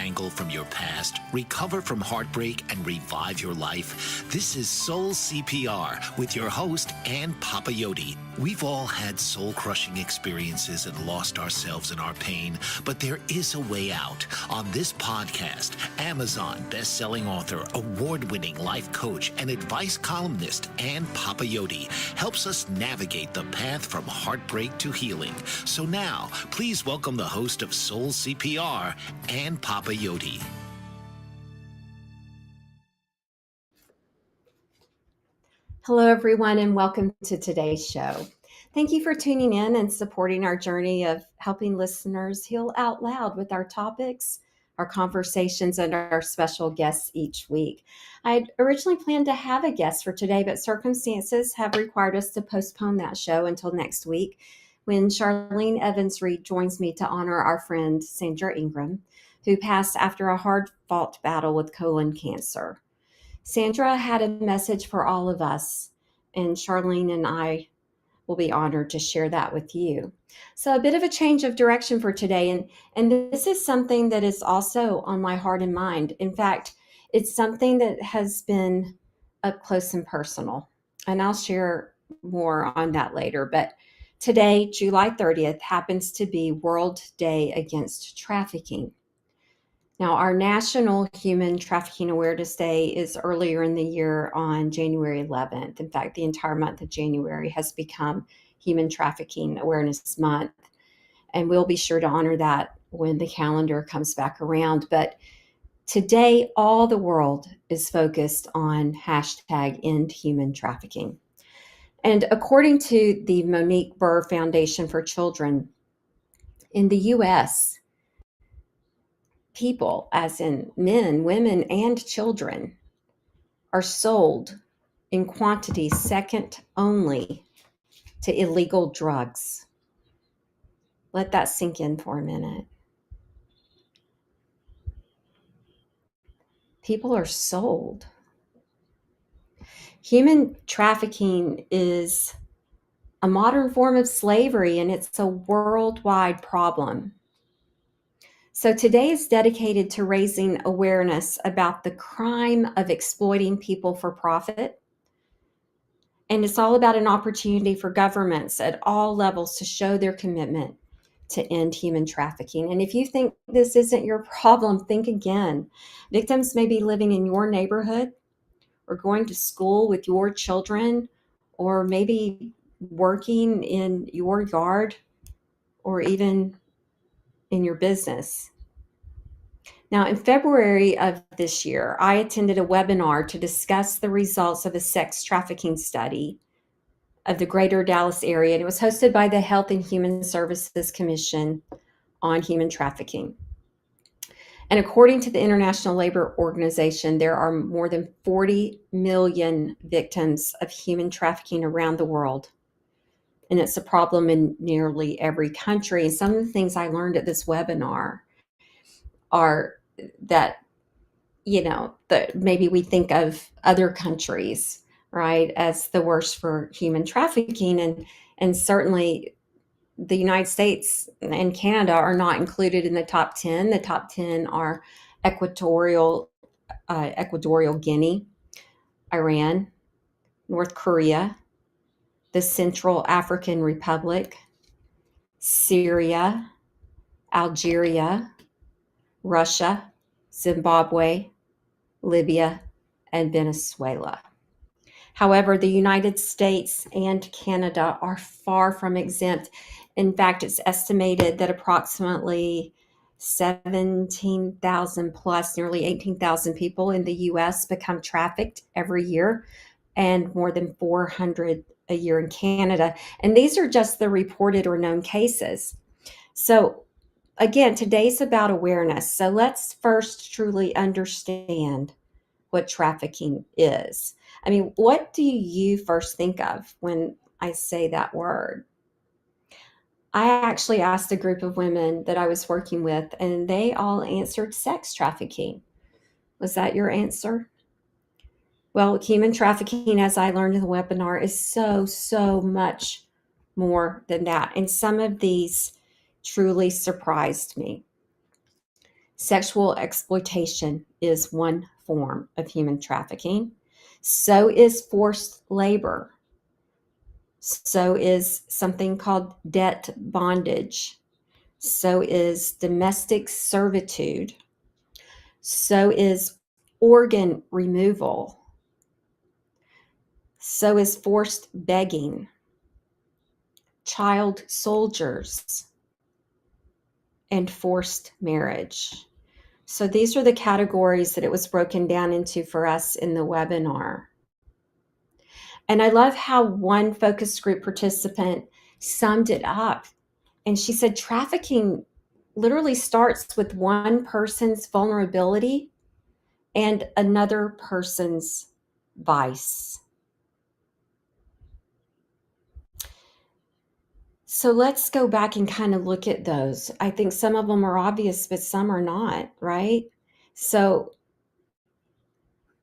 untangle from your past, recover from heartbreak, and revive your life? This is Soul CPR with your host, Ann Papayoti. We've all had soul-crushing experiences and lost ourselves in our pain, but there is a way out. On this podcast, Amazon best-selling author, award-winning life coach, and advice columnist Ann Papayoti helps us navigate the path from heartbreak to healing. So now, please welcome the host of Soul CPR, Ann Papayoti. Hello, everyone, and welcome to today's show. Thank you for tuning in and supporting our journey of helping listeners heal out loud with our topics, our conversations, and our special guests each week. I'd originally planned to have a guest for today, but circumstances have required us to postpone that show until next week when Charlene Evans-Reed joins me to honor our friend Sandra Ingram, who passed after a hard-fought battle with colon cancer. Sandra had a message for all of us, and Charlene and I will be honored to share that with you. So a bit of a change of direction for today, and this is something that is also on my heart and mind. In fact, it's something that has been up close and personal, and I'll share more on that later. But today, July 30th, happens to be World Day Against Trafficking. Now, our National Human Trafficking Awareness Day is earlier in the year on January 11th. In fact, the entire month of January has become Human Trafficking Awareness Month, and we'll be sure to honor that when the calendar comes back around. But today, all the world is focused on hashtag End Human Trafficking. And according to the Monique Burr Foundation for Children, in the U.S., people, as in men, women, and children, are sold in quantities second only to illegal drugs. Let that sink in for a minute. People are sold. Human trafficking is a modern form of slavery, and it's a worldwide problem. So today is dedicated to raising awareness about the crime of exploiting people for profit. And it's all about an opportunity for governments at all levels to show their commitment to end human trafficking. And if you think this isn't your problem, think again. Victims may be living in your neighborhood or going to school with your children, or maybe working in your yard or even in your business. Now, in February of this year, I attended a webinar to discuss the results of a sex trafficking study of the greater Dallas area, and it was hosted by the Health and Human Services Commission on Human Trafficking. And according to the International Labor Organization, there are more than 40 million victims of human trafficking around the world. And it's a problem in nearly every country. And some of the things I learned at this webinar are that, that maybe we think of other countries, right, as the worst for human trafficking. And certainly the United States and Canada are not included in the top 10. The top 10 are Equatorial Guinea, Iran, North Korea, the Central African Republic, Syria, Algeria, Russia, Zimbabwe, Libya, and Venezuela. However, the United States and Canada are far from exempt. In fact, it's estimated that approximately 17,000 plus, nearly 18,000 people in the U.S. become trafficked every year, and more than 400 a year in Canada. And these are just the reported or known cases. So again, today's about awareness. So let's first truly understand what trafficking is. I mean, what do you first think of when I say that word? I actually asked a group of women that I was working with, and they all answered sex trafficking. Was that your answer? Well, human trafficking, as I learned in the webinar, is so much more than that. And some of these truly surprised me. Sexual exploitation is one form of human trafficking. So is forced labor. So is something called debt bondage. So is domestic servitude. So is organ removal. So is forced begging, child soldiers, and forced marriage. So these are the categories that it was broken down into for us in the webinar. And I love how one focus group participant summed it up. And she said trafficking literally starts with one person's vulnerability and another person's vice. So let's go back and kind of look at those. I think some of them are obvious, but some are not, right? So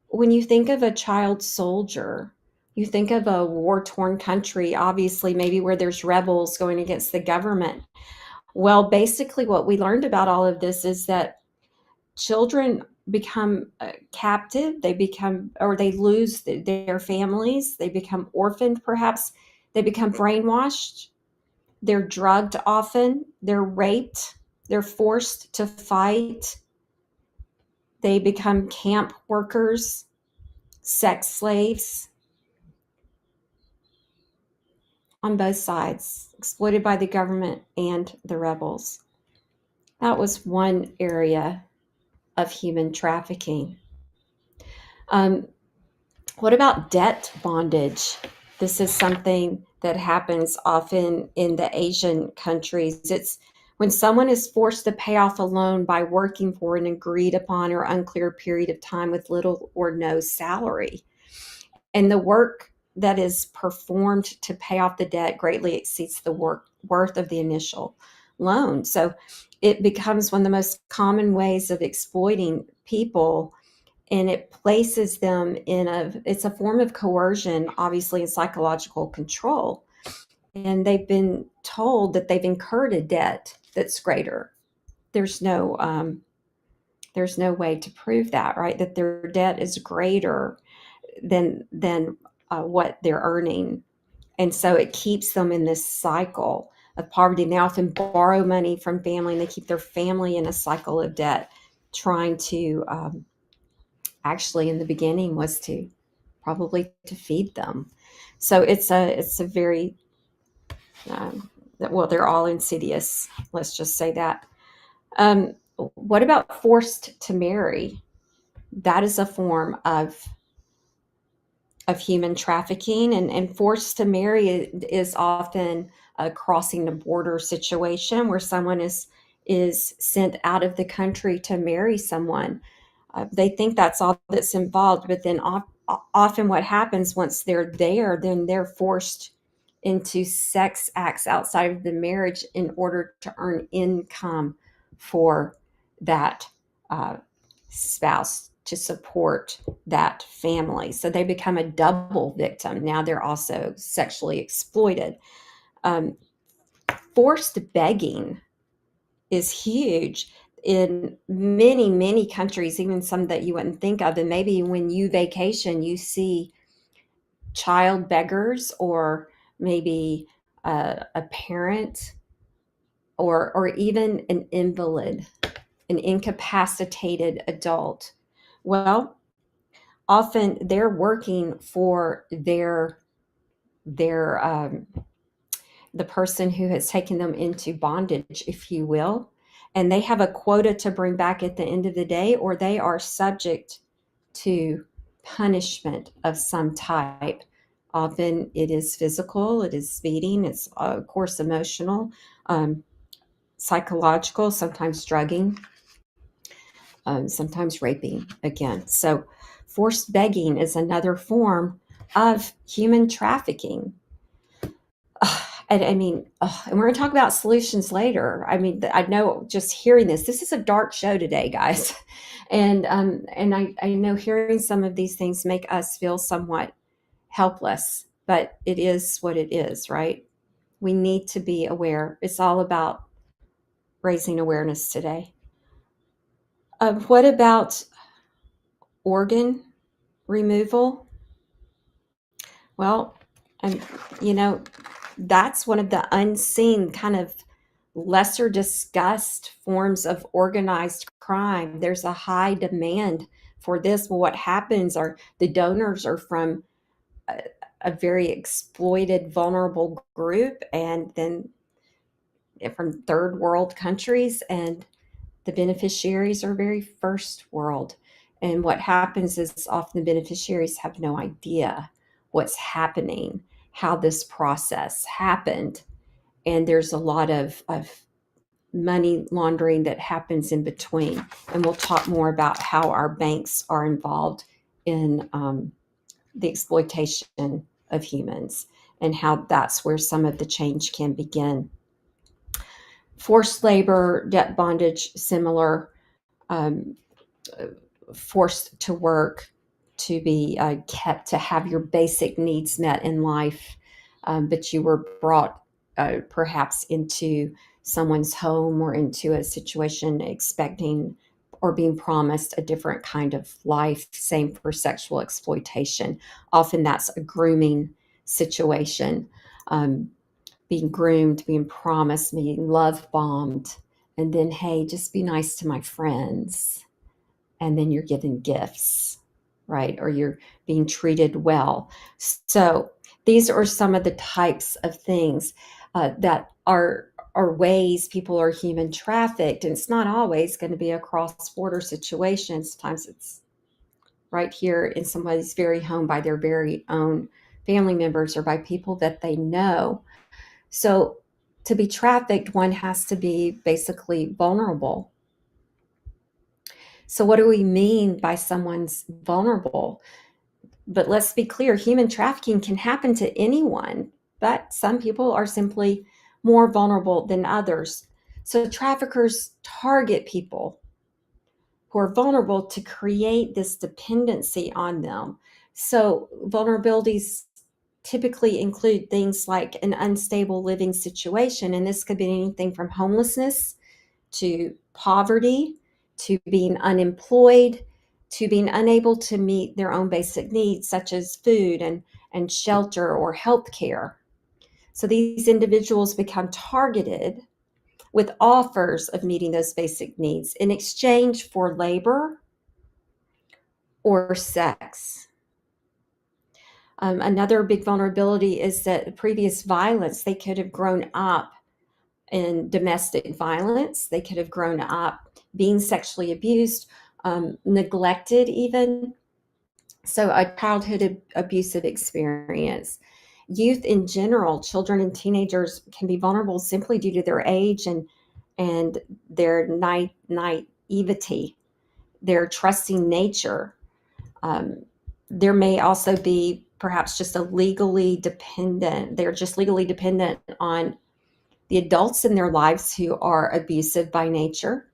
when you think of a child soldier, you think of a war-torn country, obviously, maybe where there's rebels going against the government. Well, basically, what we learned about all of this is that children become captive, they become, or they lose their families, they become orphaned, perhaps, they become brainwashed, they're drugged often, they're raped, they're forced to fight, they become camp workers, sex slaves on both sides, exploited by the government and the rebels. That was one area of human trafficking. What about debt bondage? This is something that happens often in the Asian countries. It's when someone is forced to pay off a loan by working for an agreed upon or unclear period of time with little or no salary. And the work that is performed to pay off the debt greatly exceeds the worth of the initial loan. So it becomes one of the most common ways of exploiting people, and it places them in it's a form of coercion, obviously, and psychological control. And they've been told that they've incurred a debt that's greater. There's no way to prove that, right? That their debt is greater than what they're earning. And so it keeps them in this cycle of poverty. They often borrow money from family, and they keep their family in a cycle of debt, trying to actually, in the beginning, was to probably to feed them. So it's a very well, they're all insidious. Let's just say that. What about forced to marry? That is a form of human trafficking, and forced to marry is often a crossing the border situation where someone is sent out of the country to marry someone. They think that's all that's involved, but then often what happens once they're there, then they're forced into sex acts outside of the marriage in order to earn income for that spouse to support that family. So they become a double victim. Now they're also sexually exploited. Um, Forced begging is huge in many, many countries, even some that you wouldn't think of. And maybe when you vacation, you see child beggars, or maybe a parent, or even an invalid, an incapacitated adult. Well, often they're working for their the person who has taken them into bondage, if you will, and they have a quota to bring back at the end of the day, or they are subject to punishment of some type. Often it is physical, it is beating, it's of course emotional, psychological, sometimes drugging, sometimes raping again. So forced begging is another form of human trafficking. And I mean, and we're going to talk about solutions later. I mean, I know just hearing this is a dark show today, guys. And I know hearing some of these things make us feel somewhat helpless, but it is what it is, right? We need to be aware. It's all about raising awareness today. What about organ removal? Well, and you know, that's one of the unseen kind of lesser discussed forms of organized crime. There's a high demand for this. Well, what happens are the donors are from a, a very exploited, vulnerable group, and then from third world countries, and the beneficiaries are very first world. And what happens is often the beneficiaries have no idea what's happening, how this process happened. And there's a lot of money laundering that happens in between. And we'll talk more about how our banks are involved in the exploitation of humans and how that's where some of the change can begin. Forced labor, debt bondage, similar. Um, Forced to work, to be kept, to have your basic needs met in life, but you were brought perhaps into someone's home or into a situation expecting or being promised a different kind of life. Same for sexual exploitation. Often that's a grooming situation, being groomed, being promised, being love bombed, and then, hey, just be nice to my friends, and then you're given gifts, right? Or you're being treated well. So these are some of the types of things that are ways people are human trafficked. And it's not always going to be a cross-border situation. Sometimes it's right here in somebody's very home by their very own family members or by people that they know. So to be trafficked, one has to be basically vulnerable. So, what do we mean by someone's vulnerable? But let's be clear, human trafficking can happen to anyone, but some people are simply more vulnerable than others. So, traffickers target people who are vulnerable to create this dependency on them. So, vulnerabilities typically include things like an unstable living situation, and this could be anything from homelessness to poverty, to being unemployed, to being unable to meet their own basic needs, such as food and shelter or health care. So these individuals become targeted with offers of meeting those basic needs in exchange for labor or sex. Another big vulnerability is that previous violence, they could have grown up in domestic violence. They could have grown up being sexually abused, neglected, even. So, a childhood abusive experience. Youth in general, children and teenagers, can be vulnerable simply due to their age and their naivety, their trusting nature. Um, there may also be perhaps just a legally dependent. They're just legally dependent on the adults in their lives who are abusive by nature,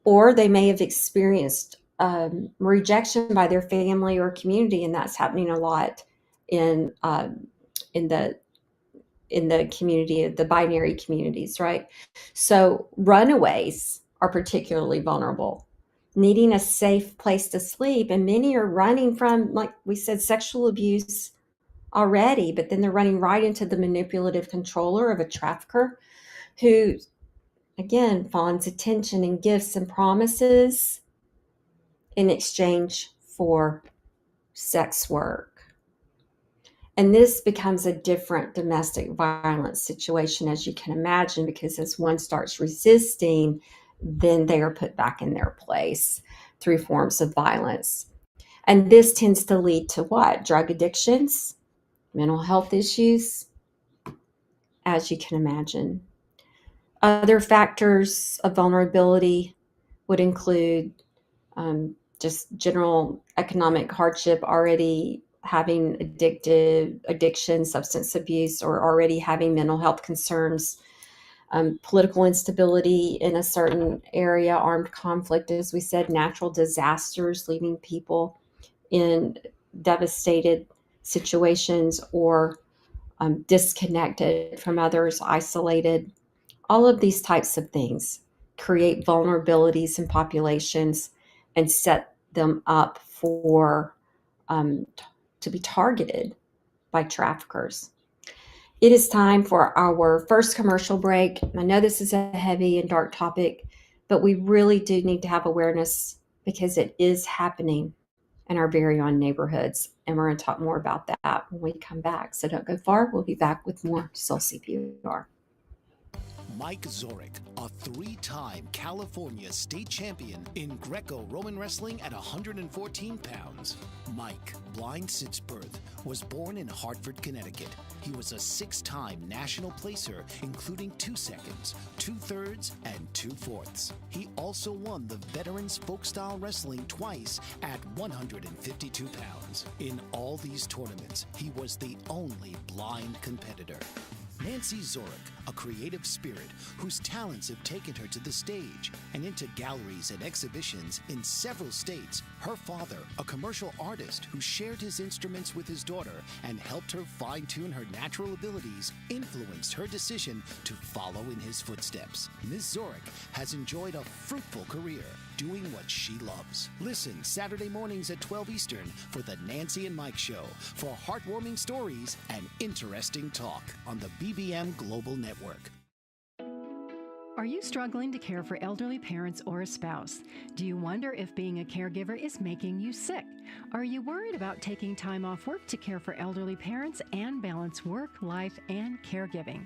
or they may have experienced rejection by their family or community, and that's happening a lot in in the in the community, the binary communities, right? So runaways are particularly vulnerable, needing a safe place to sleep, and many are running from, like we said, sexual abuse already, but then they're running right into the manipulative controller of a trafficker who, again, fawns attention and gifts and promises in exchange for sex work. And this becomes a different domestic violence situation, as you can imagine, because as one starts resisting, then they are put back in their place through forms of violence. And this tends to lead to what? Drug addictions, mental health issues, as you can imagine. Other factors of vulnerability would include just general economic hardship, already having addiction, substance abuse, or already having mental health concerns, political instability in a certain area, armed conflict, as we said, natural disasters, leaving people in devastated situations or disconnected from others, isolated. All of these types of things create vulnerabilities in populations and set them up for to be targeted by traffickers. It is time for our first commercial break. I know this is a heavy and dark topic, but we really do need to have awareness because it is happening in our very own neighborhoods. And we're going to talk more about that when we come back. So don't go far. We'll be back with more Soul CPR. Mike Zorek, a three-time California state champion in Greco-Roman wrestling at 114 pounds. Mike, blind since birth, was born in Hartford, Connecticut. He was a six-time national placer, including 2 seconds, 2/3, and 2/4. He also won the Veterans Folk-Style Wrestling twice at 152 pounds. In all these tournaments, he was the only blind competitor. Nancy Zorek, a creative spirit whose talents have taken her to the stage and into galleries and exhibitions in several states. Her father, a commercial artist who shared his instruments with his daughter and helped her fine-tune her natural abilities, influenced her decision to follow in his footsteps. Ms. Zorek has enjoyed a fruitful career doing what she loves. Listen Saturday mornings at 12 Eastern for the Nancy and Mike Show for heartwarming stories and interesting talk on the BBM Global Network. Are you struggling to care for elderly parents or a spouse? Do you wonder if being a caregiver is making you sick? Are you worried about taking time off work to care for elderly parents and balance work, life, and caregiving?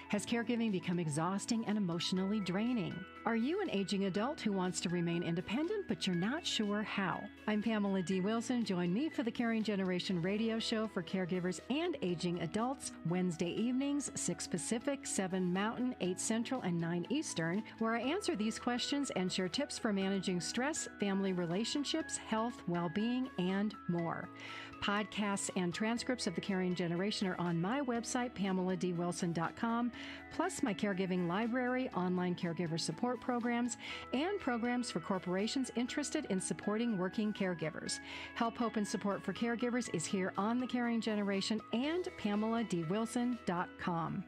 Has caregiving become exhausting and emotionally draining? Are you an aging adult who wants to remain independent, but you're not sure how? I'm Pamela D. Wilson. Join me for the Caring Generation radio show for caregivers and aging adults, Wednesday evenings, 6 Pacific, 7 Mountain, 8 Central, and 9 Eastern, where I answer these questions and share tips for managing stress, family relationships, health, well-being, and more. Podcasts and transcripts of the Caring Generation are on my website, PamelaDWilson.com, plus my caregiving library, online caregiver support programs, and programs for corporations interested in supporting working caregivers. Help, hope, and support for caregivers is here on the Caring Generation and PamelaDWilson.com.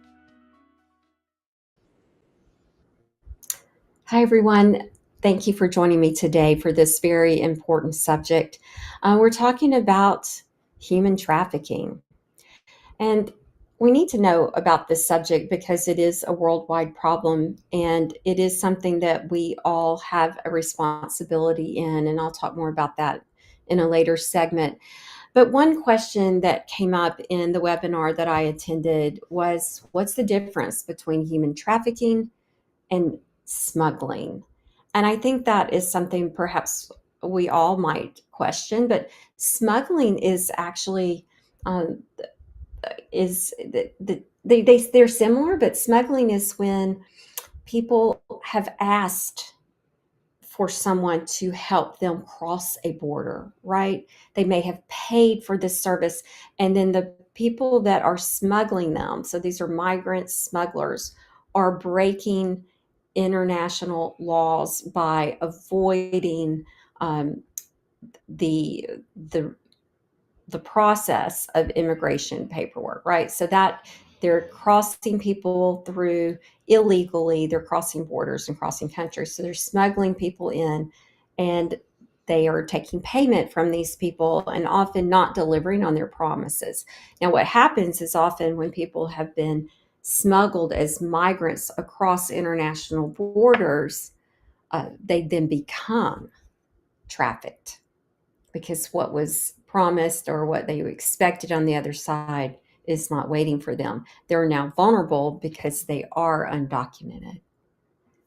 Hi, everyone. Thank you for joining me today for this very important subject. We're talking about human trafficking. And we need to know about this subject because it is a worldwide problem and it is something that we all have a responsibility in. And I'll talk more about that in a later segment. But one question that came up in the webinar that I attended was, what's the difference between human trafficking and smuggling? And I think that is something perhaps we all might question, but smuggling is actually they're similar, but smuggling is when people have asked for someone to help them cross a border, right? They may have paid for this service, and then the people that are smuggling them, so these are migrant smugglers, are breaking international laws by avoiding the the process of immigration paperwork, right? So that they're crossing people through illegally, they're crossing borders and crossing countries. So they're smuggling people in and they are taking payment from these people and often not delivering on their promises. Now, what happens is often when people have been smuggled as migrants across international borders, they then become trafficked because what was promised or what they expected on the other side is not waiting for them. They're now vulnerable because they are undocumented.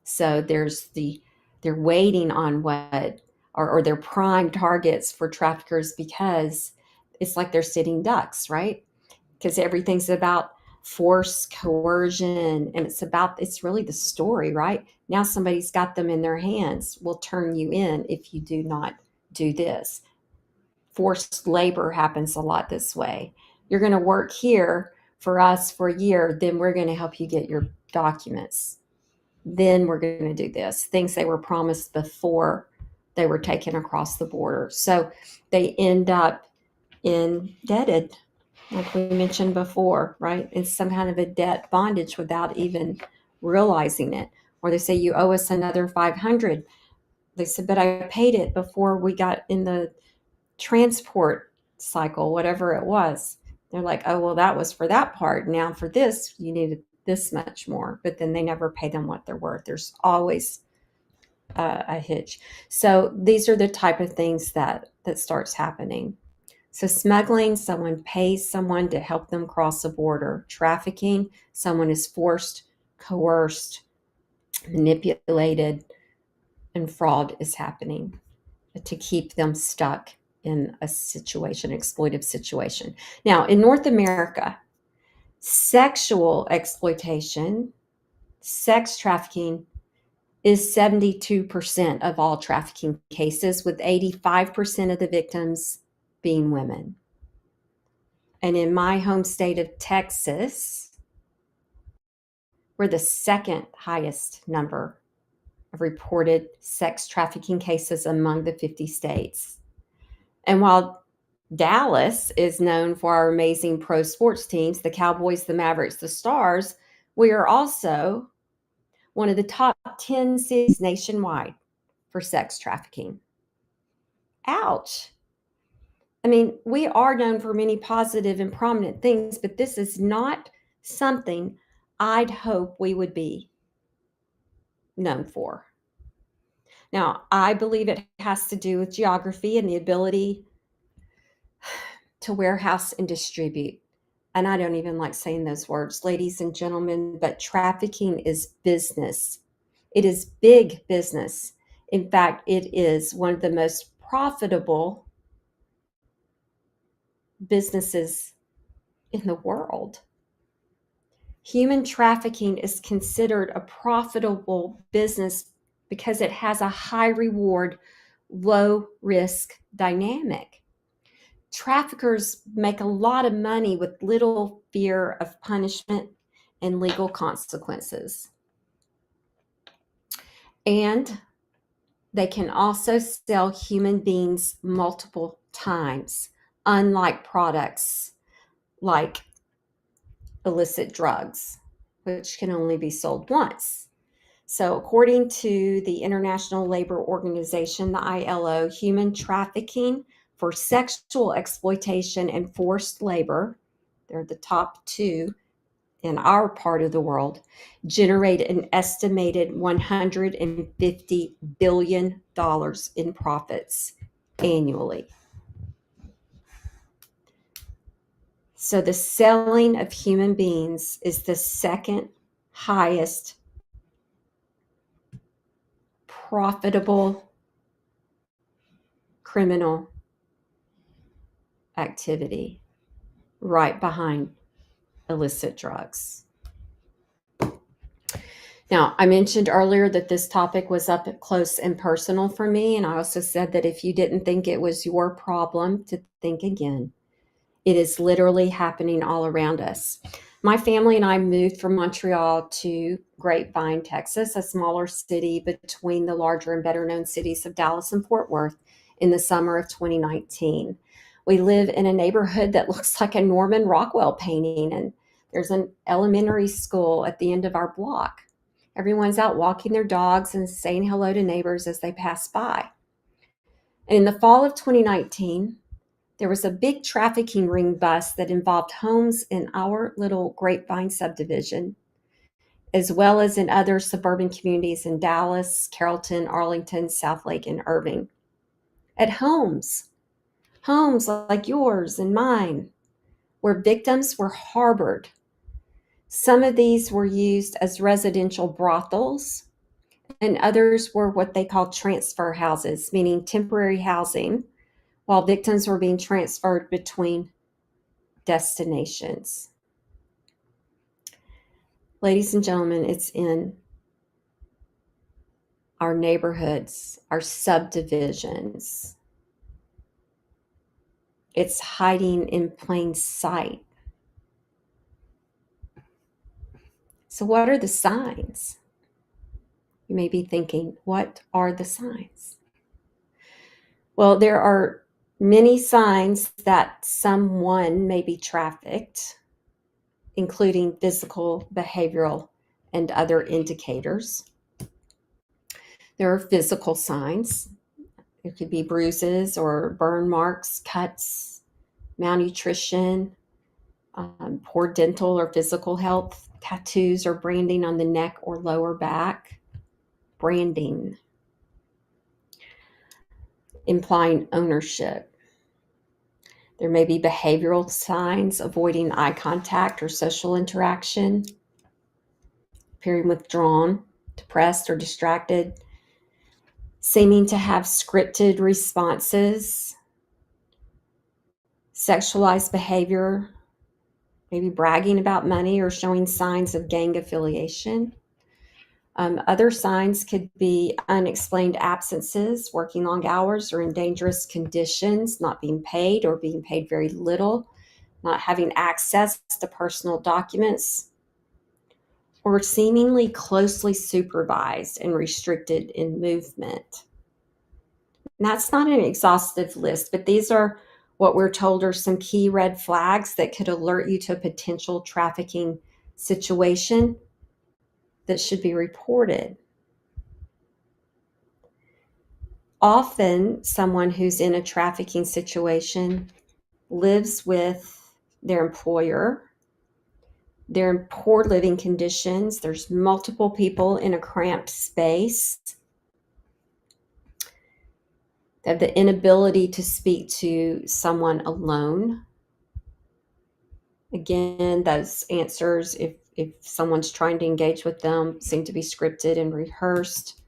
So they're waiting on what, or they're prime targets for traffickers because it's like they're sitting ducks, right? Because everything's about force, coercion, and it's really the story, right? Now somebody's got them in their hands, will turn you in if you do not do this. Forced labor happens a lot this way. You're going to work here for us for a year, then we're going to help you get your documents. Then we're going to do this. Things they were promised before they were taken across the border. So they end up indebted, like we mentioned before, right? It's some kind of a debt bondage without even realizing it. Or they say, you owe us another $500. They said, but I paid it before we got in the transport cycle, whatever it was. They're like, oh, well, that was for that part. Now for this, you needed this much more. But then they never pay them what they're worth. There's always a hitch. So these are the type of things that starts happening. So smuggling, someone pays someone to help them cross a border. Trafficking, someone is forced, coerced, manipulated, and fraud is happening to keep them stuck in a situation, exploitive situation. Now, in North America, sexual exploitation, sex trafficking is 72% of all trafficking cases, with 85% of the victims being women. And in my home state of Texas, we're the second highest number of reported sex trafficking cases among the 50 states. And while Dallas is known for our amazing pro sports teams, the Cowboys, the Mavericks, the Stars, we are also one of the top 10 cities nationwide for sex trafficking. Ouch. I mean, we are known for many positive and prominent things, but this is not something I'd hope we would be known for. Now, I believe it has to do with geography and the ability to warehouse and distribute. And I don't even like saying those words, ladies and gentlemen, but trafficking is business. It is big business. In fact, it is one of the most profitable businesses in the world. Human trafficking is considered a profitable business because it has a high reward, low risk dynamic. Traffickers make a lot of money with little fear of punishment and legal consequences. And they can also sell human beings multiple times, unlike products like illicit drugs, which can only be sold once. So according to the International Labor Organization, the ILO, human trafficking for sexual exploitation and forced labor, they're the top two in our part of the world, generate an estimated $150 billion in profits annually. So the selling of human beings is the second highest profitable criminal activity, right behind illicit drugs. Now, I mentioned earlier that this topic was up close and personal for me, and I also said that if you didn't think it was your problem, to think again. It is literally happening all around us. My family and I moved from Montreal to Grapevine, Texas, a smaller city between the larger and better known cities of Dallas and Fort Worth, in the summer of 2019. We live in a neighborhood that looks like a Norman Rockwell painting, and there's an elementary school at the end of our block. Everyone's out walking their dogs and saying hello to neighbors as they pass by. And in the fall of 2019, there was a big trafficking ring bust that involved homes in our little Grapevine subdivision, as well as in other suburban communities in Dallas, Carrollton, Arlington, Southlake, and Irving. At homes like yours and mine, where victims were harbored. Some of these were used as residential brothels, and others were what they called transfer houses, meaning temporary housing, while victims were being transferred between destinations. Ladies and gentlemen, it's in our neighborhoods, our subdivisions. It's hiding in plain sight. So what are the signs? You may be thinking, what are the signs? Well, there are many signs that someone may be trafficked, including physical, behavioral, and other indicators. There are physical signs. It could be bruises or burn marks, cuts, malnutrition, poor dental or physical health, tattoos or branding on the neck or lower back. Branding, implying ownership. There may be behavioral signs, avoiding eye contact or social interaction, appearing withdrawn, depressed, or distracted, seeming to have scripted responses, sexualized behavior, maybe bragging about money or showing signs of gang affiliation. Other signs could be unexplained absences, working long hours or in dangerous conditions, not being paid or being paid very little, not having access to personal documents, or seemingly closely supervised and restricted in movement. And that's not an exhaustive list, but these are what we're told are some key red flags that could alert you to a potential trafficking situation that should be reported. Often, someone who's in a trafficking situation lives with their employer. They're in poor living conditions. There's multiple people in a cramped space. They have the inability to speak to someone alone. Again, those answers, if someone's trying to engage with them, seem to be scripted and rehearsed.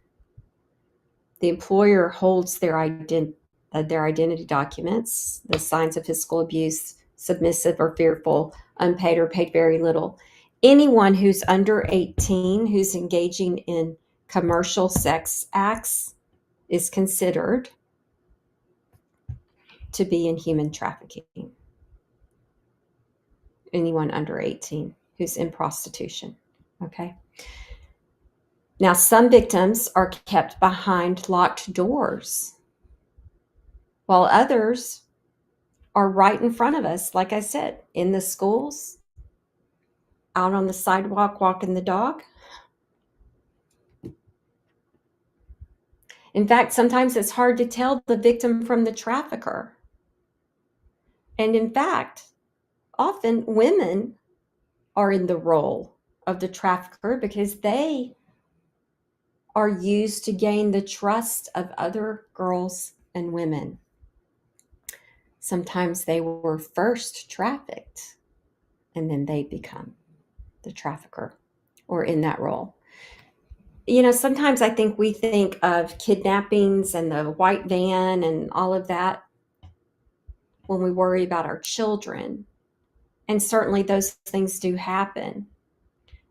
The employer holds their identity documents, the signs of physical abuse, submissive or fearful, unpaid or paid very little. Anyone who's under 18 who's engaging in commercial sex acts is considered to be in human trafficking. Anyone under 18 who's in prostitution, okay? Now, some victims are kept behind locked doors, while others are right in front of us, like I said, in the schools, out on the sidewalk walking the dog. In fact, sometimes it's hard to tell the victim from the trafficker. And in fact, often women are in the role of the trafficker because they are used to gain the trust of other girls and women. Sometimes they were first trafficked and then they become the trafficker or in that role. You know, sometimes I think we think of kidnappings and the white van and all of that when we worry about our children. And certainly those things do happen.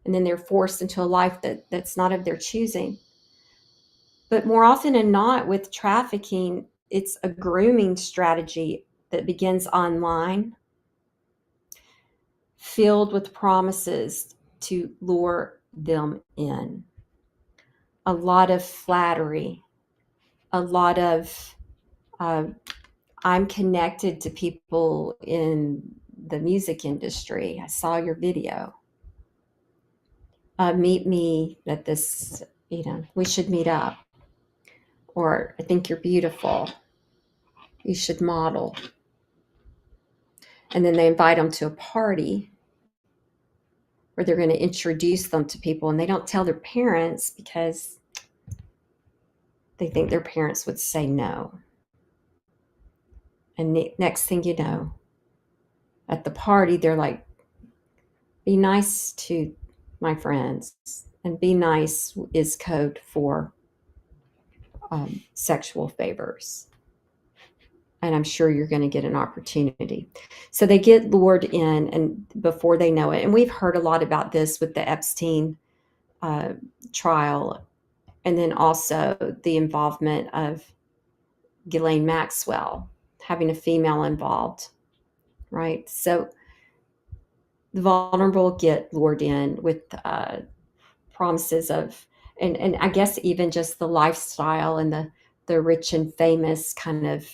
And then they're forced into a life that's not of their choosing. But more often than not, with trafficking, it's a grooming strategy that begins online, filled with promises to lure them in. A lot of flattery, a lot of I'm connected to people in the music industry. I saw your video. Meet me at this, we should meet up. Or I think you're beautiful. You should model. And then they invite them to a party where they're going to introduce them to people, and they don't tell their parents because they think their parents would say no. And next thing you know, at the party, they're like, be nice to my friends. And be nice is code for sexual favors. And I'm sure you're going to get an opportunity. So they get lured in, and before they know it, and we've heard a lot about this with the Epstein trial, and then also the involvement of Ghislaine Maxwell, having a female involved, right? So the vulnerable get lured in with promises of, and I guess even just the lifestyle and the rich and famous kind of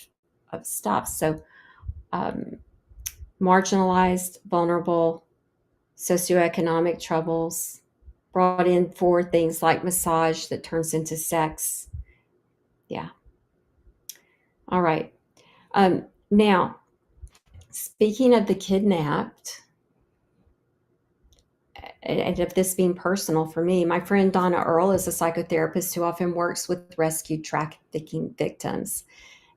stuff. So marginalized, vulnerable, socioeconomic troubles, brought in for things like massage that turns into sex, Yeah. All right. Now, speaking of the kidnapped, and of this being personal for me, my friend Donna Earle is a psychotherapist who often works with rescued trafficking victims.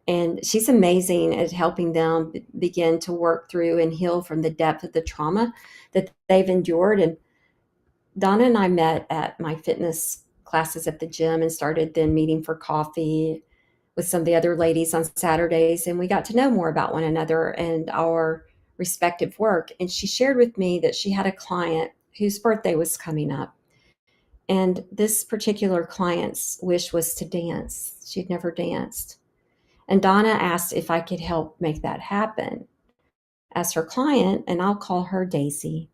And she's amazing at helping them begin to work through and heal from the depth of the trauma that they've endured. And Donna and I met at my fitness classes at the gym and started then meeting for coffee with some of the other ladies on Saturdays. And we got to know more about one another and our respective work. And she shared with me that she had a client whose birthday was coming up. And this particular client's wish was to dance. She'd never danced. And Donna asked if I could help make that happen as her client, and I'll call her Daisy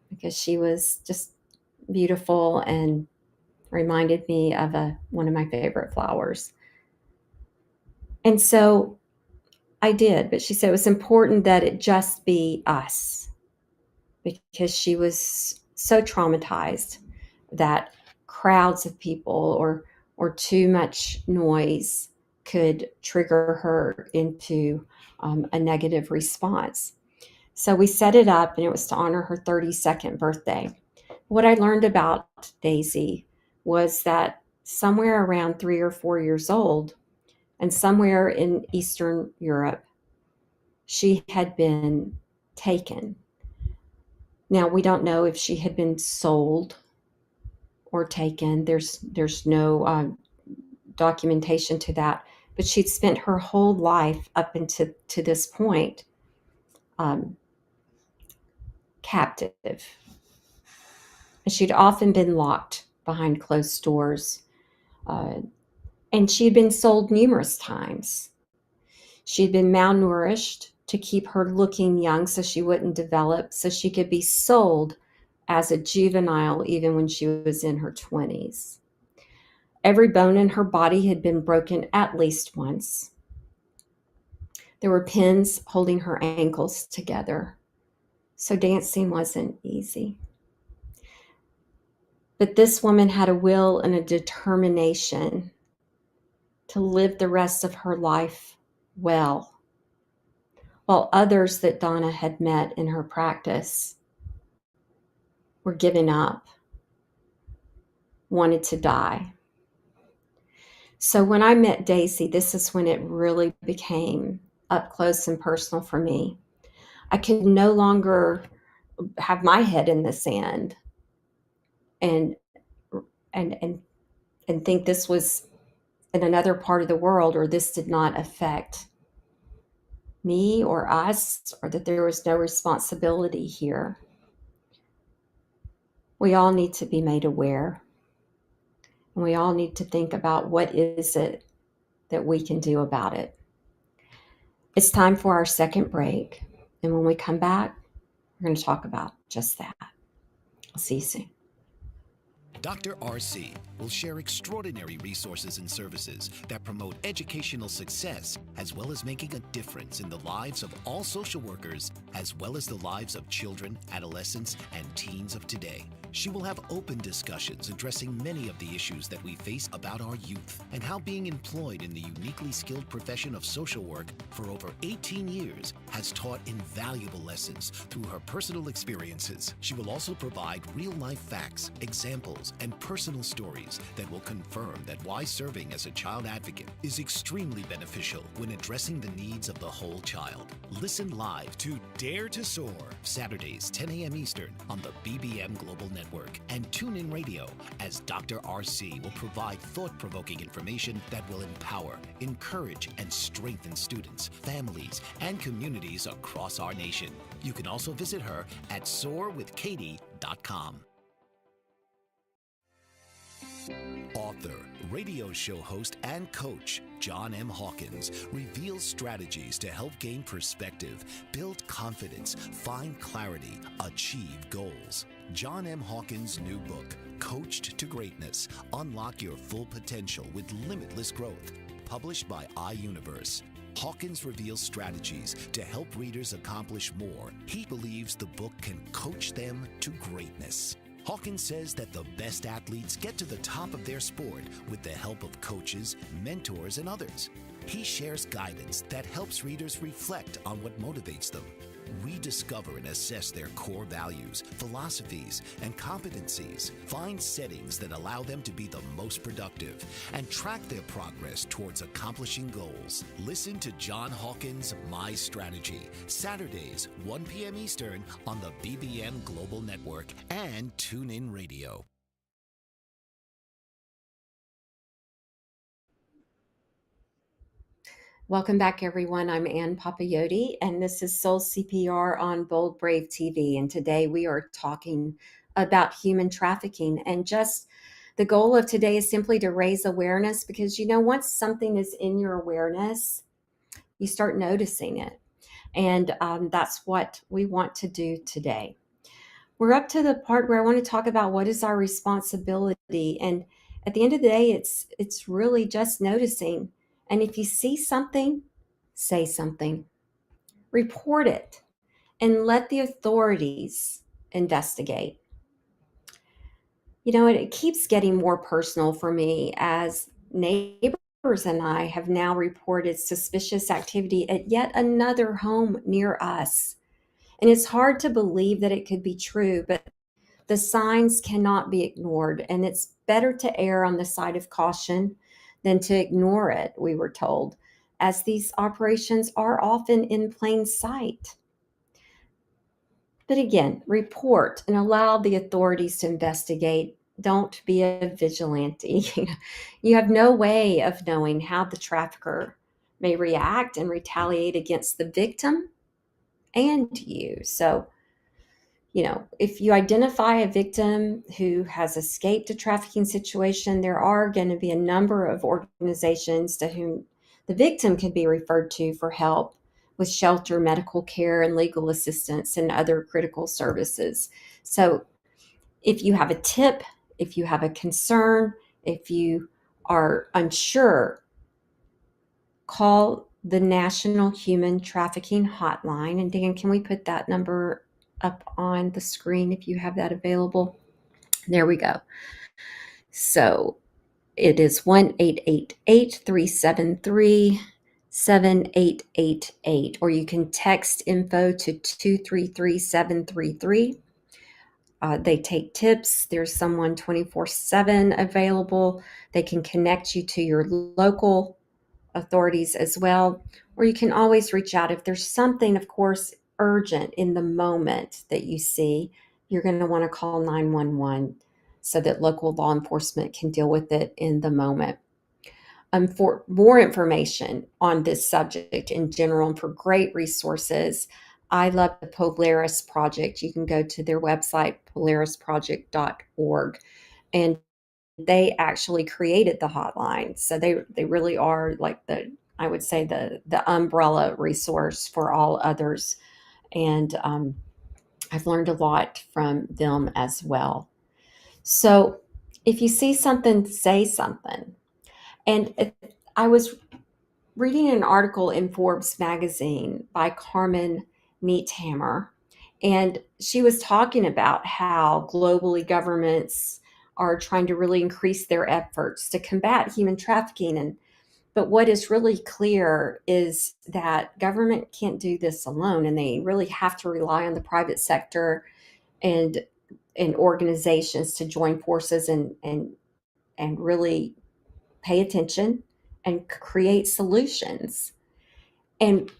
because she was just beautiful and reminded me of one of my favorite flowers. And so I did, but she said it was important that it just be us because she was so traumatized that crowds of people or too much noise could trigger her into a negative response. So we set it up, and it was to honor her 32nd birthday. What I learned about Daisy was that somewhere around 3 or 4 years old, and somewhere in Eastern Europe, she had been taken. Now, we don't know if she had been sold or taken. There's no documentation to that, but she'd spent her whole life up into to this point captive. And she'd often been locked behind closed doors, and she'd been sold numerous times. She'd been malnourished to keep her looking young so she wouldn't develop, so she could be sold as a juvenile even when she was in her 20s. Every bone in her body had been broken at least once. There were pins holding her ankles together, so dancing wasn't easy. But this woman had a will and a determination to live the rest of her life well, while others that Donna had met in her practice were giving up, wanted to die. So when I met Daisy, this is when it really became up close and personal for me. I could no longer have my head in the sand and and and and think this was in another part of the world, or this did not affect me or us, or that there was no responsibility here. We all need to be made aware, and we all need to think about what is it that we can do about it. It's time for our second break, and when we come back, we're going to talk about just that. I'll see you soon. Dr. RC will share extraordinary resources and services that promote educational success, as well as making a difference in the lives of all social workers, as well as the lives of children, adolescents, and teens of today. She will have open discussions addressing many of the issues that we face about our youth and how being employed in the uniquely skilled profession of social work for over 18 years has taught invaluable lessons through her personal experiences. She will also provide real-life facts, examples, and personal stories that will confirm that why serving as a child advocate is extremely beneficial when addressing the needs of the whole child. Listen live to Dare to Soar, Saturdays, 10 a.m. Eastern on the BBM Global Network, and tune in radio as Dr. RC will provide thought-provoking information that will empower, encourage, and strengthen students, families, and communities across our nation. You can also visit her at soarwithkatie.com. Author, radio show host, and coach John M. Hawkins reveals strategies to help gain perspective, build confidence, find clarity, achieve goals. John M. Hawkins' new book, Coached to Greatness, Unlock Your Full Potential with Limitless Growth, published by iUniverse. Hawkins reveals strategies to help readers accomplish more. He believes the book can coach them to greatness. Hawkins says that the best athletes get to the top of their sport with the help of coaches, mentors, and others. He shares guidance that helps readers reflect on what motivates them. We discover and assess their core values, philosophies, and competencies, find settings that allow them to be the most productive, and track their progress towards accomplishing goals. Listen to John Hawkins' My Strategy, Saturdays, 1 p.m. Eastern on the BBM Global Network and TuneIn Radio. Welcome back, everyone. I'm Ann Papayotti, and this is Soul CPR on Bold Brave TV. And today we are talking about human trafficking. And just the goal of today is simply to raise awareness, because, once something is in your awareness, you start noticing it. And that's what we want to do today. We're up to the part where I want to talk about what is our responsibility. And at the end of the day, it's really just noticing. And if you see something, say something, report it, and let the authorities investigate. It keeps getting more personal for me as neighbors and I have now reported suspicious activity at yet another home near us. And it's hard to believe that it could be true, but the signs cannot be ignored, and it's better to err on the side of caution than to ignore it, we were told, as these operations are often in plain sight. But again, report and allow the authorities to investigate. Don't be a vigilante. You have no way of knowing how the trafficker may react and retaliate against the victim and you. So, if you identify a victim who has escaped a trafficking situation, there are going to be a number of organizations to whom the victim can be referred to for help with shelter, medical care, and legal assistance and other critical services. So if you have a tip, if you have a concern, if you are unsure, call the National Human Trafficking Hotline. And Dan, can we put that number up on the screen if you have that available? There we go. So it is 1-888-373-7888, or you can text info to 233-733. They take tips. There's someone 24/7 available. They can connect you to your local authorities as well, or you can always reach out if there's something, of course, urgent in the moment that you see. You're going to want to call 911 so that local law enforcement can deal with it in the moment. For more information on this subject in general and for great resources, I love the Polaris Project. You can go to their website, polarisproject.org, and they actually created the hotline. So they really are like I would say the umbrella resource for all others. And I've learned a lot from them as well. So if you see something, say something. And I was reading an article in Forbes magazine by Carmen Neathammer, and she was talking about how globally governments are trying to really increase their efforts to combat human trafficking. But what is really clear is that government can't do this alone, and they really have to rely on the private sector and organizations to join forces and really pay attention and create solutions. And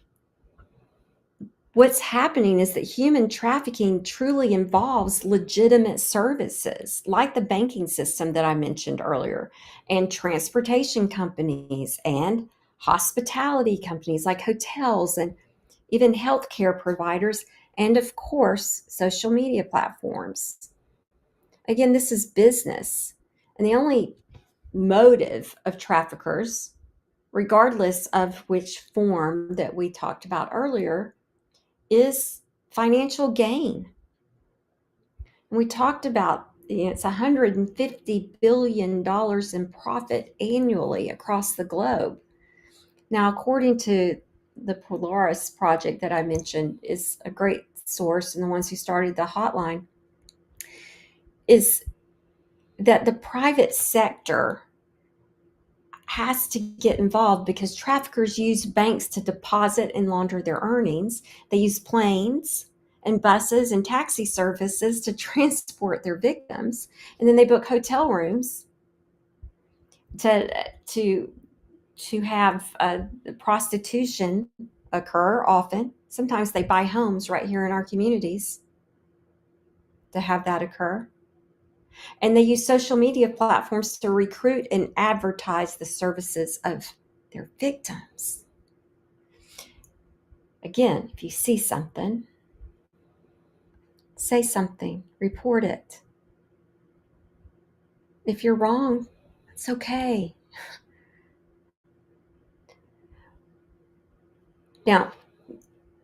what's happening is that human trafficking truly involves legitimate services like the banking system that I mentioned earlier, and transportation companies and hospitality companies like hotels, and even healthcare providers, and of course, social media platforms. Again, this is business. And the only motive of traffickers, regardless of which form that we talked about earlier, is financial gain. And we talked about it's $150 billion in profit annually across the globe. Now, according to the Polaris Project that I mentioned, is a great source and the ones who started the hotline, is that the private sector has to get involved, because traffickers use banks to deposit and launder their earnings. They use planes and buses and taxi services to transport their victims, and then they book hotel rooms to have prostitution occur often. Sometimes they buy homes right here in our communities to have that occur. And they use social media platforms to recruit and advertise the services of their victims. Again, if you see something, say something, report it. If you're wrong, it's okay. Now,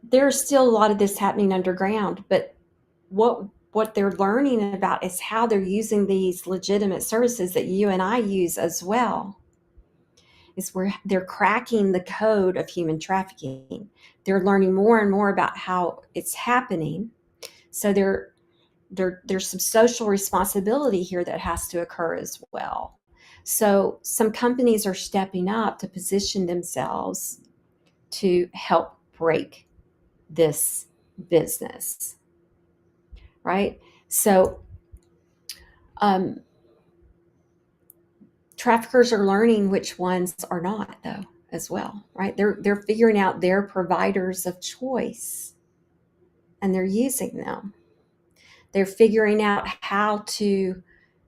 there's still a lot of this happening underground, but what they're learning about is how they're using these legitimate services that you and I use as well. Is where they're cracking the code of human trafficking. They're learning more and more about how it's happening. So there's some social responsibility here that has to occur as well. So some companies are stepping up to position themselves to help break this business, right? So traffickers are learning which ones are not, though, as well, right? They're figuring out their providers of choice, and they're using them. They're figuring out how to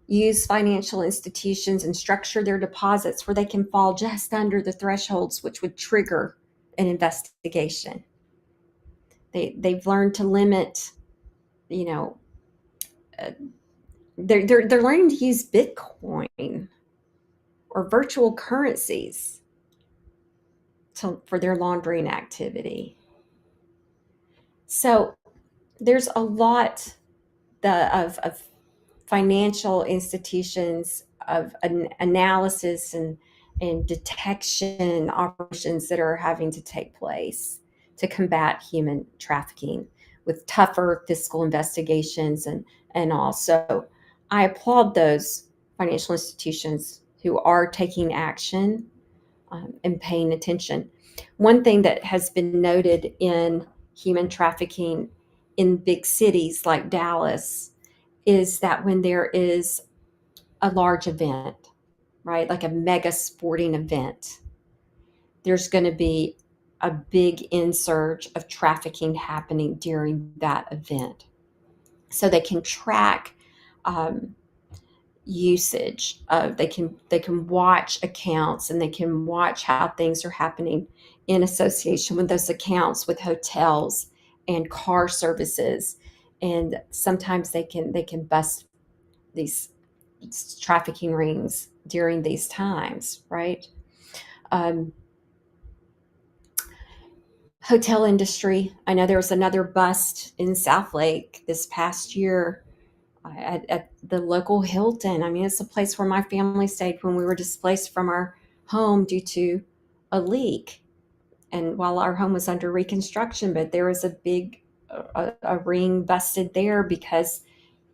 use financial institutions and structure their deposits where they can fall just under the thresholds which would trigger an investigation. They've learned to limit, they're learning to use Bitcoin or virtual currencies for their laundering activity. So there's a lot of financial institutions of an analysis and detection operations that are having to take place to combat human trafficking with tougher fiscal investigations and all. So I applaud those financial institutions who are taking action and paying attention. One thing that has been noted in human trafficking in big cities like Dallas is that when there is a large event, right, like a mega sporting event, there's going to be a big insurge of trafficking happening during that event. So they can track usage. They can watch accounts, and they can watch how things are happening in association with those accounts, with hotels and car services, and sometimes they can bust these trafficking rings during these times, right? Hotel industry. I know there was another bust in Southlake this past year at the local Hilton. I mean, it's a place where my family stayed when we were displaced from our home due to a leak. And while our home was under reconstruction, but there was a ring busted there because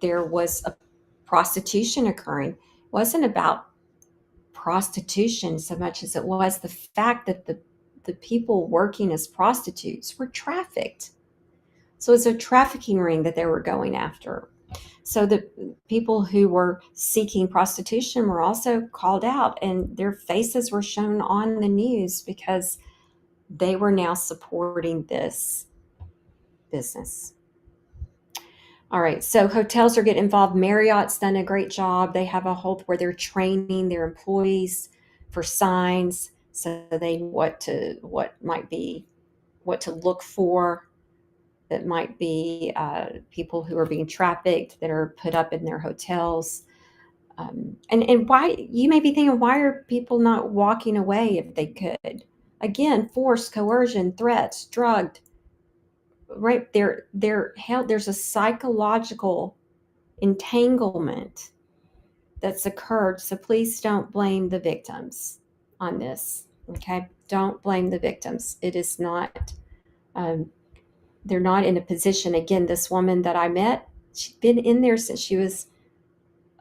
there was a prostitution occurring. It wasn't about prostitution so much as it was the fact that the people working as prostitutes were trafficked. So it's a trafficking ring that they were going after. So the people who were seeking prostitution were also called out, and their faces were shown on the news because they were now supporting this business. All right, so hotels are getting involved. Marriott's done a great job. They have a whole where they're training their employees for signs, so they know what to look for. That might be people who are being trafficked that are put up in their hotels. And why, you may be thinking, why are people not walking away if they could? Again, force, coercion, threats, drugged. Right, there's a psychological entanglement that's occurred. So please don't blame the victims on this. Okay, don't blame the victims. It is not. They're not in a position. Again, this woman that I met, she'd been in there since she was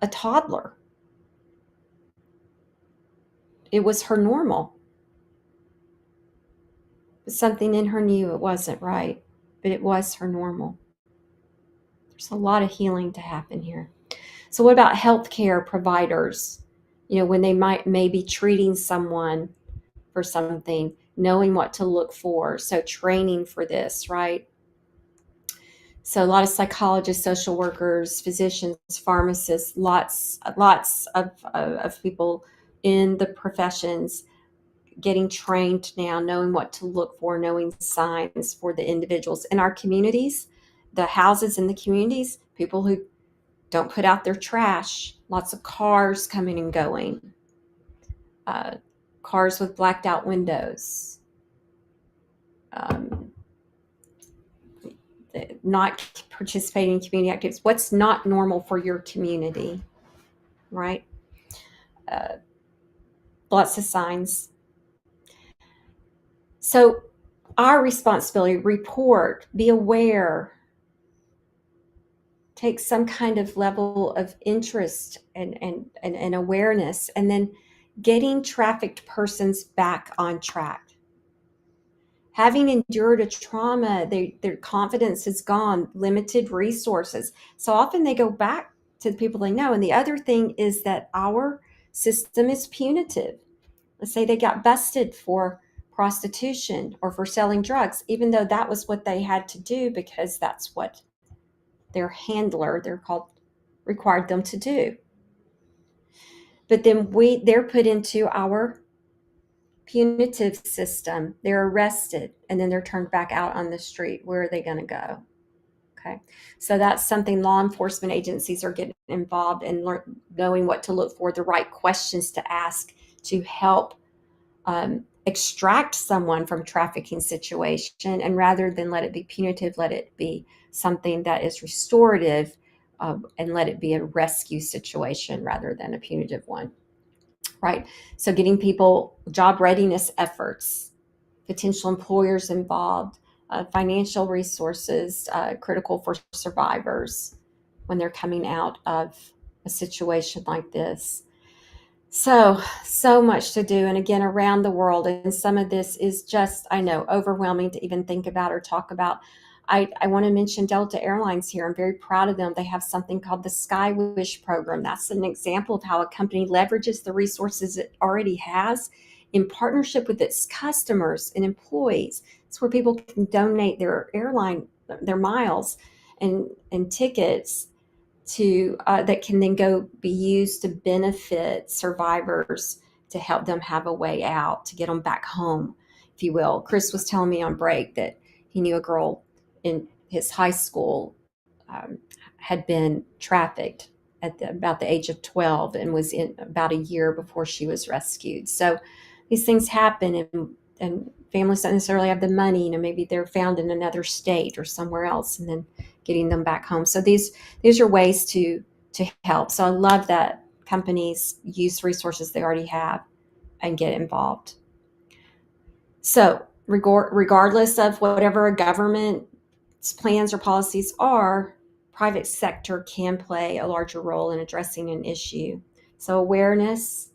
a toddler. It was her normal. But something in her knew it wasn't right, but it was her normal. There's a lot of healing to happen here. So what about healthcare providers? When they may be treating someone for something, knowing what to look for. So training for this, right? So a lot of psychologists, social workers, physicians, pharmacists, lots of people in the professions getting trained now, knowing what to look for, knowing signs for the individuals in our communities, the houses in the communities, people who don't put out their trash, lots of cars coming and going, cars with blacked out windows, um, not participating in community activities. What's not normal for your community, right? Lots of signs. So our responsibility, report, be aware, take some kind of level of interest and awareness, and then getting trafficked persons back on track. Having endured a trauma, their confidence is gone, limited resources. So often they go back to the people they know. And the other thing is that our system is punitive. Let's say they got busted for prostitution or for selling drugs, even though that was what they had to do because that's what their handler, they're called, required them to do. But then they're put into our punitive system. They're arrested and then they're turned back out on the street. Where are they going to go? Okay. So that's something law enforcement agencies are getting involved in, knowing what to look for, the right questions to ask to help extract someone from trafficking situation. And rather than let it be punitive, let it be something that is restorative, and let it be a rescue situation rather than a punitive one. Right. So getting people job readiness efforts, potential employers involved, financial resources, critical for survivors when they're coming out of a situation like this. So much to do. And again, around the world. And some of this is just, I know, overwhelming to even think about or talk about. I want to mention Delta Airlines here. I'm very proud of them. They have something called the Sky Wish program. That's an example of how a company leverages the resources it already has in partnership with its customers and employees. It's where people can donate their miles and tickets to that can then go be used to benefit survivors, to help them have a way out, to get them back home, if you will. Chris was telling me on break that he knew a girl in his high school had been trafficked at about the age of 12 and was in about a year before she was rescued. So these things happen, and families don't necessarily have the money. Maybe they're found in another state or somewhere else, and then getting them back home. So these are ways to help. So I love that companies use resources they already have and get involved. So regardless of whatever a government's plans or policies are, private sector can play a larger role in addressing an issue. So awareness,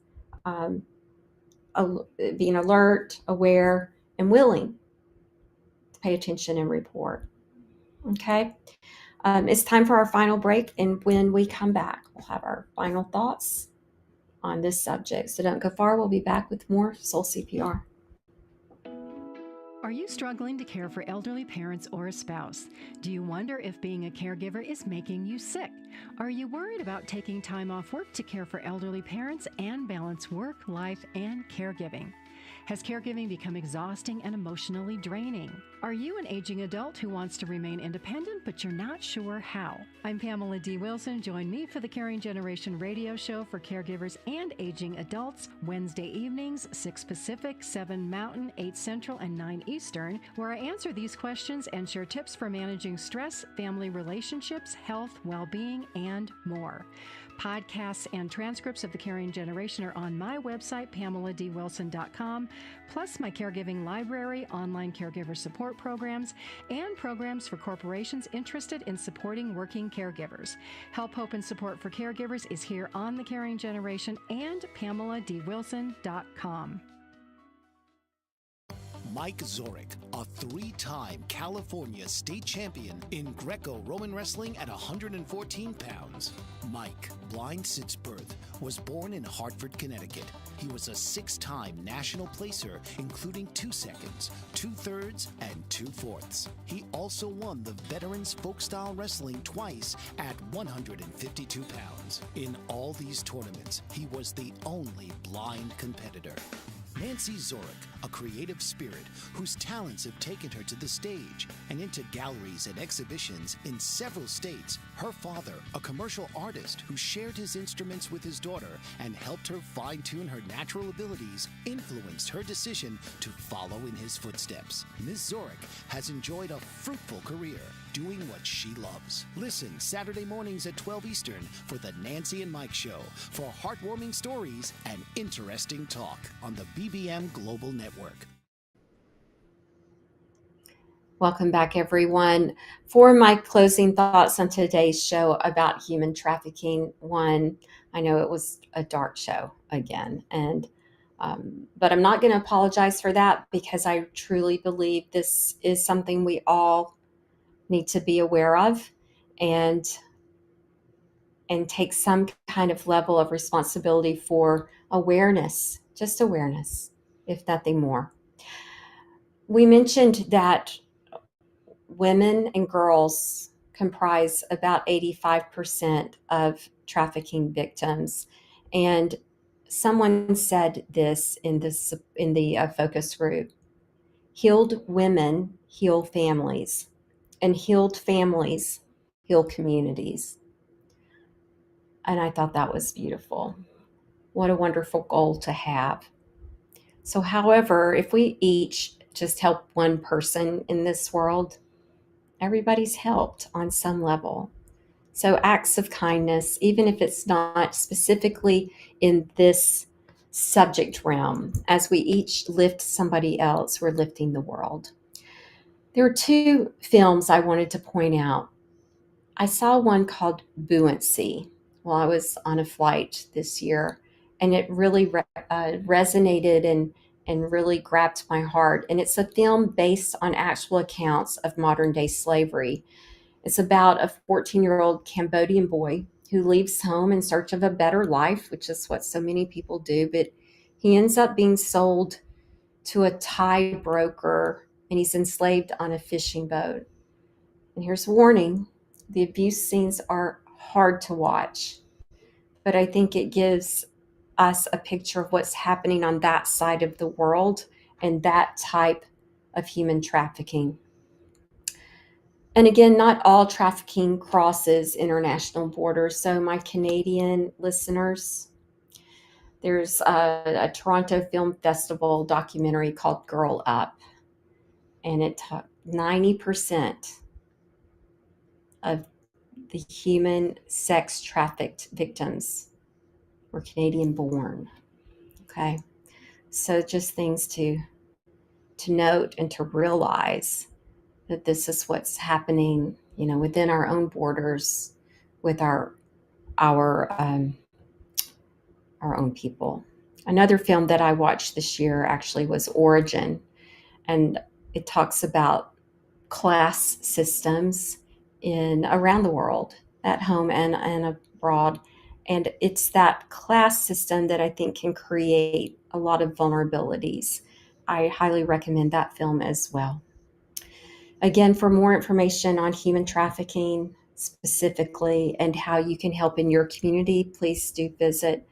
being alert, aware, and willing to pay attention and report. Okay. It's time for our final break, and when we come back, we'll have our final thoughts on this subject. So don't go far. We'll be back with more Soul CPR. Are you struggling to care for elderly parents or a spouse? Do you wonder if being a caregiver is making you sick? Are you worried about taking time off work to care for elderly parents and balance work, life, and caregiving? Has caregiving become exhausting and emotionally draining? Are you an aging adult who wants to remain independent, but you're not sure how? I'm Pamela D. Wilson. Join me for the Caring Generation radio show for caregivers and aging adults, Wednesday evenings, 6 Pacific, 7 Mountain, 8 Central, and 9 Eastern, where I answer these questions and share tips for managing stress, family relationships, health, well-being, and more. Podcasts and transcripts of The Caring Generation are on my website, PamelaDWilson.com, plus my caregiving library, online caregiver support programs, and programs for corporations interested in supporting working caregivers. Help, hope, and support for caregivers is here on The Caring Generation and PamelaDWilson.com. Mike Zorek, a three-time California state champion in Greco-Roman wrestling at 114 pounds. Mike, blind since birth, was born in Hartford, Connecticut. He was a six-time national placer, including 2 seconds, 2/3, and 2/4. He also won the Veterans Folk-Style Wrestling twice at 152 pounds. In all these tournaments, he was the only blind competitor. Nancy Zorek, a creative spirit whose talents have taken her to the stage and into galleries and exhibitions in several states. Her father, a commercial artist who shared his instruments with his daughter and helped her fine-tune her natural abilities, influenced her decision to follow in his footsteps. Ms. Zorek has enjoyed a fruitful career doing what she loves. Listen Saturday mornings at 12 Eastern for the Nancy and Mike Show for heartwarming stories and interesting talk on the BBM Global Network. Welcome back, everyone. For my closing thoughts on today's show about human trafficking, one, I know it was a dark show again, but I'm not going to apologize for that because I truly believe this is something we all need to be aware of and take some kind of level of responsibility for awareness, just awareness, if nothing more. We mentioned that women and girls comprise about 85% of trafficking victims. And someone said this in the focus group: healed women heal families, and healed families heal communities. And I thought that was beautiful. What a wonderful goal to have. So, however, if we each just help one person in this world, everybody's helped on some level. So acts of kindness, even if it's not specifically in this subject realm, as we each lift somebody else, we're lifting the world. There are 2 films I wanted to point out. I saw one called Buoyancy while I was on a flight this year, and it really resonated and really grabbed my heart. And it's a film based on actual accounts of modern day slavery. It's about a 14-year-old Cambodian boy who leaves home in search of a better life, which is what so many people do, but he ends up being sold to a Thai broker, and he's enslaved on a fishing boat. And here's a warning: the abuse scenes are hard to watch, but I think it gives us a picture of what's happening on that side of the world and that type of human trafficking. And again, not all trafficking crosses international borders. So my Canadian listeners, there's a Toronto Film Festival documentary called Girl Up, and it 90% of the human sex trafficked victims were Canadian born. Okay. So just things to note and to realize that this is what's happening, within our own borders with our own people. Another film that I watched this year actually was Origin, and it talks about class systems around the world, at home and abroad. And it's that class system that I think can create a lot of vulnerabilities. I highly recommend that film as well. Again, for more information on human trafficking specifically and how you can help in your community, please do visit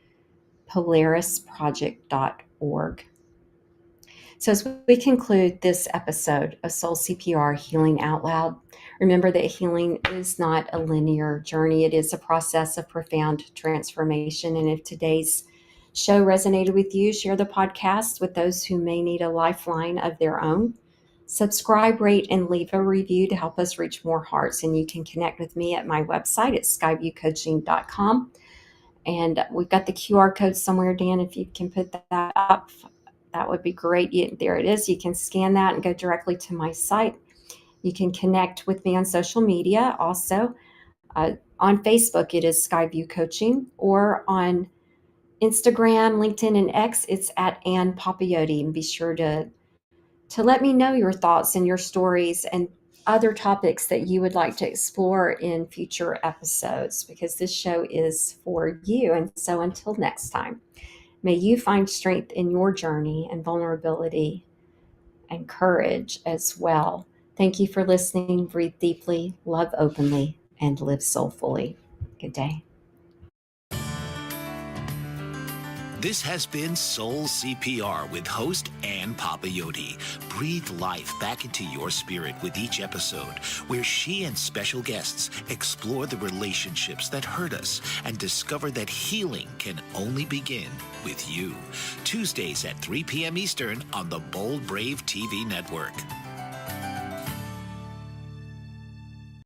polarisproject.org. So as we conclude this episode of Soul CPR Healing Out Loud, remember that healing is not a linear journey. It is a process of profound transformation. And if today's show resonated with you, share the podcast with those who may need a lifeline of their own. Subscribe, rate, and leave a review to help us reach more hearts. And you can connect with me at my website at skyviewcoaching.com. And we've got the QR code somewhere, Dan, if you can put that up, that would be great. There it is. You can scan that and go directly to my site. You can connect with me on social media also. On Facebook, it is Skyview Coaching, or on Instagram, LinkedIn, and X, it's at Ann Papayotti. And be sure to let me know your thoughts and your stories and other topics that you would like to explore in future episodes, because this show is for you. And so until next time, may you find strength in your journey and vulnerability and courage as well. Thank you for listening. Breathe deeply, love openly, and live soulfully. Good day. This has been Soul CPR with host Ann Papayotti. Breathe life back into your spirit with each episode, where she and special guests explore the relationships that hurt us and discover that healing can only begin with you. Tuesdays at 3 p.m. Eastern on the Bold Brave TV network.